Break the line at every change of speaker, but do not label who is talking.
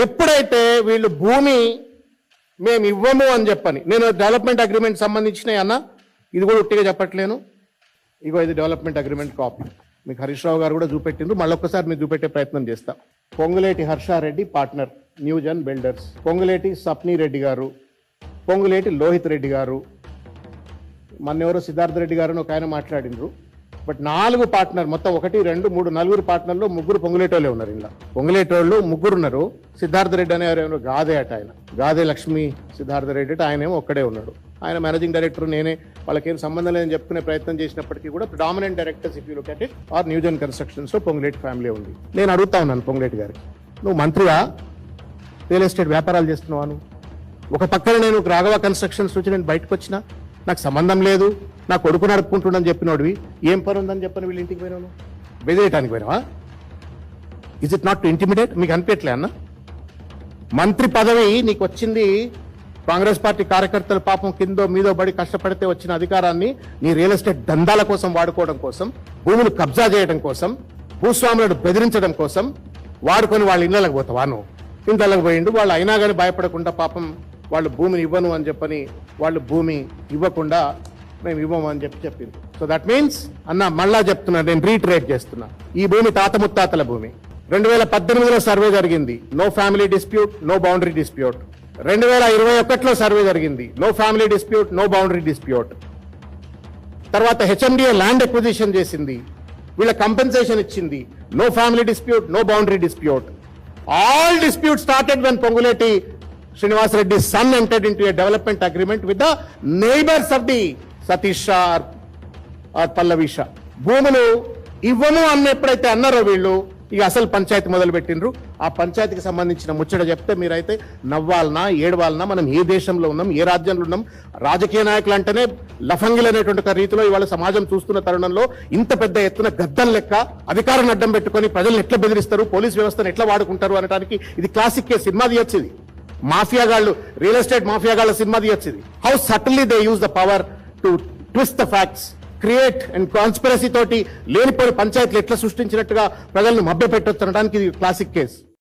ఎప్పుడైతే వీళ్ళు భూమి మేము ఇవ్వము అని చెప్పని, నేను డెవలప్మెంట్ అగ్రిమెంట్ సంబంధించినవి అన్న, ఇది కూడా ఉట్టిగా చెప్పట్లేను. ఇగో ఇది డెవలప్మెంట్ అగ్రిమెంట్ కాపీ, మీకు హరీష్ రావు గారు కూడా చూపెట్టిండ్రు, మళ్ళొక్కసారి మీరు చూపెట్టే ప్రయత్నం చేస్తా. పొంగులేటి హర్షారెడ్డి పార్ట్నర్ న్యూజన్ బిల్డర్స్, పొంగులేటి సప్నీ రెడ్డి గారు, పొంగులేటి లోహిత్ రెడ్డి గారు, మొన్నెవరో సిద్ధార్థ రెడ్డి గారు ఒక ఆయన మాట్లాడిండ్రు. బట్ 4 పార్ట్నర్, మొత్తం 1, 2, 3, 4 పార్ట్నర్లో 3 పొంగులేటోళ్ళే ఉన్నారు. ఇలా పొంగులేటోళ్ళు 3 ఉన్నారు. సిద్ధార్థ రెడ్డి అనేవారు గాదే అట, ఆయన గాదే లక్ష్మి సిద్ధార్థ రెడ్డి అట, ఆయనేమో ఒక్కడే ఉన్నాడు. ఆయన మేనేజింగ్ డైరెక్టర్, నేనే, వాళ్ళకేం సంబంధం లేదని చెప్పుకునే ప్రయత్నం చేసినప్పటికీ కూడా predominant directors if you look at it are Newgen Constructions లో పొంగులేటి ఫ్యామిలీ ఉంది. నేను అడుగుతా ఉన్నాను పొంగులేటి గారికి, నువ్వు మంత్రిగా రియల్ ఎస్టేట్ వ్యాపారాలు చేస్తున్నావాను? ఒక పక్కన నేను రాఘవ కన్స్ట్రక్షన్స్ నుంచి నేను బయటకు వచ్చినా, నాకు సంబంధం లేదు, నా కొడుకు నడుపుకుంటుండని చెప్పినోడివి, ఏం పని ఉందని చెప్పని వీళ్ళ ఇంటికి పోయినాను, బెదిరేయటానికి పోయినావా? Is it not to intimidate? మీకు అనిపించలే అన్న? మంత్రి పదవి నీకు వచ్చింది కాంగ్రెస్ పార్టీ కార్యకర్తల పాపం కిందో మీదో పడి కష్టపడితే వచ్చిన అధికారాన్ని నీ రియల్ ఎస్టేట్ దందాల కోసం వాడుకోవడం కోసం, భూములు కబ్జా చేయడం కోసం, భూస్వాములను బెదిరించడం కోసం వాడుకొని వాళ్ళ ఇళ్ళకి పోతావా? నువ్వు ఇంతలకు పోయిండు, వాళ్ళు అయినా కానీ భయపడకుండా పాపం వాళ్ళు భూమిని ఇవ్వను అని చెప్పని వాళ్ళు భూమి ఇవ్వకుండా మేము ఇవ్వము అని చెప్పింది. సో దట్ మీన్స్ అన్న, మళ్ళా చెప్తున్నా, నేను రీట్రేట్ చేస్తున్నా, ఈ భూమి తాత ముత్తాతల భూమి. 2018లో సర్వే జరిగింది, no family dispute, no boundary dispute. 2021లో సర్వే జరిగింది, no family dispute, no boundary dispute. తర్వాత హెచ్ఎండిఏ ల్యాండ్ ఎక్విజిషన్ చేసింది, వీళ్ళ కంపెన్సేషన్ ఇచ్చింది, no family dispute, no boundary dispute. All disputes started when Ponguleti Srinivas Reddy's son entered into a development agreement with the neighbors of the Satish Shah or Pallavi Shah. భూములు ఇవ్వము అన్న ఎప్పుడైతే అన్నారో వీళ్ళు, ఇక అసలు పంచాయతీ మొదలు పెట్టిండ్రు. ఆ పంచాయతీకి సంబంధించిన ముచ్చట చెప్తే మీరైతే నవ్వాలనా ఏడవాలనా? మనం ఏ దేశంలో ఉన్నాం, ఏ రాజ్యంలో ఉన్నాం? రాజకీయ నాయకులు అంటేనే లఫంగిలు అనేటువంటి ఒక రీతిలో ఇవాళ సమాజం చూస్తున్న తరుణంలో ఇంత పెద్ద ఎత్తున గద్దం లెక్క అధికారాన్ని అడ్డం పెట్టుకొని ప్రజలను ఎట్లా బెదిరిస్తారు, పోలీస్ వ్యవస్థను ఎట్లా వాడుకుంటారు అనడానికి ఇది క్లాసిక్ కేసు. సినిమా తీయొచ్చు ఇది, మాఫియాగాళ్ళు, రియల్ ఎస్టేట్ మాఫియాగాళ్ళ సినిమా తీయొచ్చు ఇది. How subtly they use the power to twist the facts, create and conspiracy తోటి లేనిపోయిన పంచాయతీలు ఎట్లా సృష్టించినట్టుగా ప్రజలను మభ్య పెట్టొచ్చు అనడానికి ఇది క్లాసిక్ కేసు.